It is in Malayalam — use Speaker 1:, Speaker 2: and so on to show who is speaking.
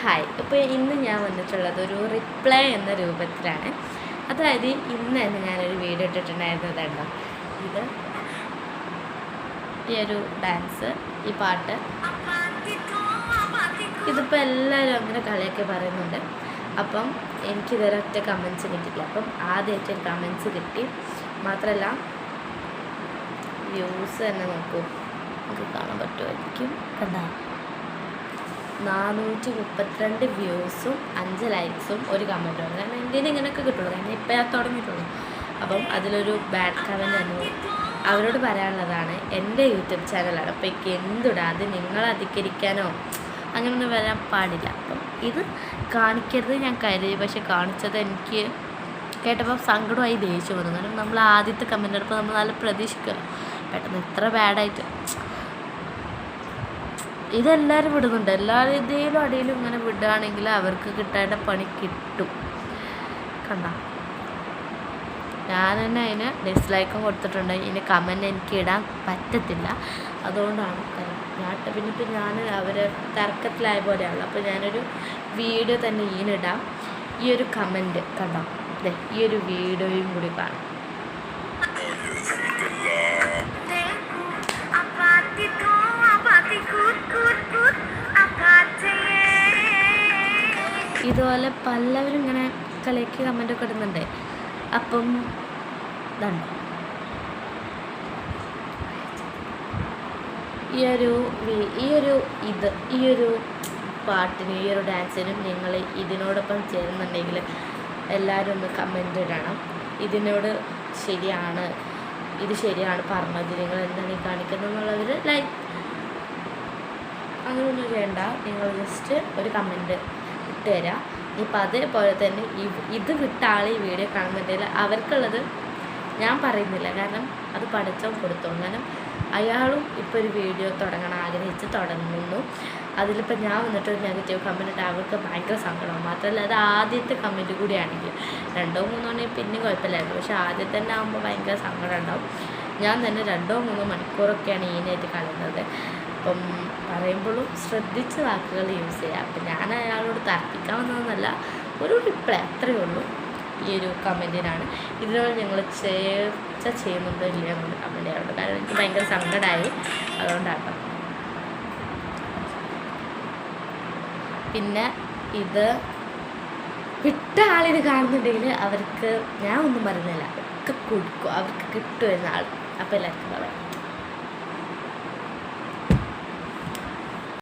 Speaker 1: ഹായ്. ഇപ്പോൾ ഇന്ന് ഞാൻ വന്നിട്ടുള്ളത് ഒരു റിപ്ലൈ എന്ന രൂപത്തിലാണ്. അതായത് ഇന്ന് തന്നെ ഞാനൊരു വീഡിയോ ഇട്ടിട്ടുണ്ടായിരുന്നതുണ്ടോ, ഇത് ഈ ഒരു ഡാൻസ്, ഈ പാട്ട്, ഇതിപ്പോൾ എല്ലാവരും അങ്ങനെ കളിയൊക്കെ പറയുന്നുണ്ട്. അപ്പം എനിക്കിതുവരെ ഒറ്റ കമൻസ് കിട്ടിയില്ല. അപ്പം ആദ്യമായിട്ട് കമൻസ് കിട്ടി. മാത്രമല്ല വ്യൂസ് തന്നെ നോക്കൂ, നമുക്ക് കാണാൻ പറ്റുമായിരിക്കും. കണ്ടാ 432 വ്യൂസും 5 ലൈക്സും ഒരു കമൻറ്റും. കാരണം ഇന്ത്യയിൽ ഇങ്ങനെയൊക്കെ കിട്ടുള്ളൂ, കാരണം ഇപ്പോൾ ഞാൻ തുടങ്ങിയിട്ടുള്ളൂ. അപ്പം അതിലൊരു ബാഡ് കമൻറ്റ് തന്നെ അവരോട് പറയാനുള്ളതാണ്, എൻ്റെ യൂട്യൂബ് ചാനലാണ്, അപ്പോൾ എനിക്ക് എന്തിടാം, അത് നിങ്ങൾ അധികരിക്കാനോ അങ്ങനെയൊന്നും വരാൻ പാടില്ല. അപ്പം ഇത് കാണിക്കരുത് ഞാൻ കരുതി, പക്ഷെ കാണിച്ചത് എനിക്ക് കേട്ടപ്പോൾ സങ്കടമായി, ദേഷ്യം വന്നു. കാരണം നമ്മൾ ആദ്യത്തെ കമൻ്റ് എടുപ്പോൾ നമ്മൾ നല്ല പ്രതീക്ഷിക്കുമല്ലോ, പെട്ടെന്ന് ഇത്ര ബാഡായിട്ട്. ഇതെല്ലാവരും വിടുന്നുണ്ട്, എല്ലാവരും ഇതേലും അടിയിലും ഇങ്ങനെ വിടുകയാണെങ്കിൽ അവർക്ക് കിട്ടേണ്ട പണി കിട്ടും. കണ്ട, ഞാൻ തന്നെ അതിന് ഡിസ്ലൈക്കും കൊടുത്തിട്ടുണ്ട്. ഇതിന് കമൻറ്റ് എനിക്ക് ഇടാൻ പറ്റത്തില്ല, അതുകൊണ്ടാണ് പിന്നെ ഞാൻ അവർ തർക്കത്തിലായ പോലെയാണ്. അപ്പോൾ ഞാനൊരു വീഡിയോ തന്നെ ഇതിനിടാം. ഈ ഒരു കമൻറ്റ് കണ്ടോ, അതെ, ഈ ഒരു വീഡിയോയും കൂടി കാണാം. ഇതുപോലെ പലവരും ഇങ്ങനെ കളിക്ക് കമൻ്റൊക്കെ ഇടുന്നുണ്ട്. അപ്പം ഇതുണ്ട്, ഈ ഒരു പാട്ടിനും ഈ ഒരു ഡാൻസിനും നിങ്ങൾ ഇതിനോടൊപ്പം ചേരുന്നുണ്ടെങ്കിൽ എല്ലാവരും ഒന്ന് കമൻ്റ് ഇടണം. ഇതിനോട് ശരിയാണ്, ഇത് ശരിയാണ് പറഞ്ഞത്, നിങ്ങൾ എന്താണ് ഈ കാണിക്കുന്നത് എന്നുള്ളവർ ലൈക്ക് അങ്ങനെയൊന്നും ചെയ്യണ്ട, നിങ്ങൾ ജസ്റ്റ് ഒരു കമൻറ്റ് ഇട്ട് തരാം. ഇപ്പം അതേപോലെ തന്നെ ഇത് വിട്ട ആൾ ഈ വീഡിയോ കാണുന്നുണ്ടെങ്കിൽ അവർക്കുള്ളത് ഞാൻ പറയുന്നില്ല, കാരണം അത് പഠിച്ചോ കൊടുത്തു. കാരണം അയാളും ഇപ്പോൾ ഒരു വീഡിയോ തുടങ്ങണം ആഗ്രഹിച്ച് തുടങ്ങുന്നു. അതിലിപ്പോൾ ഞാൻ വന്നിട്ട് ഒരു നെഗറ്റീവ് കമൻറ്റ് ഇട്ട് അവർക്ക് ഭയങ്കര സങ്കടമാവും. മാത്രമല്ല അത് ആദ്യത്തെ കമൻറ്റ് കൂടിയാണെങ്കിൽ 2 3 ആണെങ്കിൽ പിന്നെ കുഴപ്പമില്ലായിരുന്നു, പക്ഷേ ആദ്യത്തെ തന്നെ ആകുമ്പോൾ ഭയങ്കര സങ്കടം ഉണ്ടാവും. ഞാൻ തന്നെ 2 3 മണിക്കൂറൊക്കെയാണ് ഈനായിട്ട് കളയുന്നത്. അപ്പം പറയുമ്പോഴും ശ്രദ്ധിച്ച് വാക്കുകൾ യൂസ് ചെയ്യുക. അപ്പം ഞാൻ അയാളോട് തർക്കിക്കാൻ വന്നതെന്നല്ല, ഒരു റിപ്ലൈ അത്രയേ ഉള്ളൂ. ഈ ഒരു കമൻറ്റിനാണ്. ഇതിനോട് ഞങ്ങൾ ചേർച്ച ചെയ്യുന്നുണ്ടോ ഇല്ല എന്നുള്ള കമൻറ്റ് ചെയ്യാറുണ്ട്. കാരണം എനിക്ക് ഭയങ്കര സങ്കടമായി, അതുകൊണ്ടാണ്. പിന്നെ ഇത് വിട്ട ആളിത് കാണുന്നുണ്ടെങ്കിൽ അവർക്ക് ഞാൻ ഒന്നും പറയുന്നില്ല, ഒക്കെ കൊടുക്കും, അവർക്ക് കിട്ടുമെന്ന ആൾ. അപ്പോൾ എല്ലാവർക്കും പറയാം.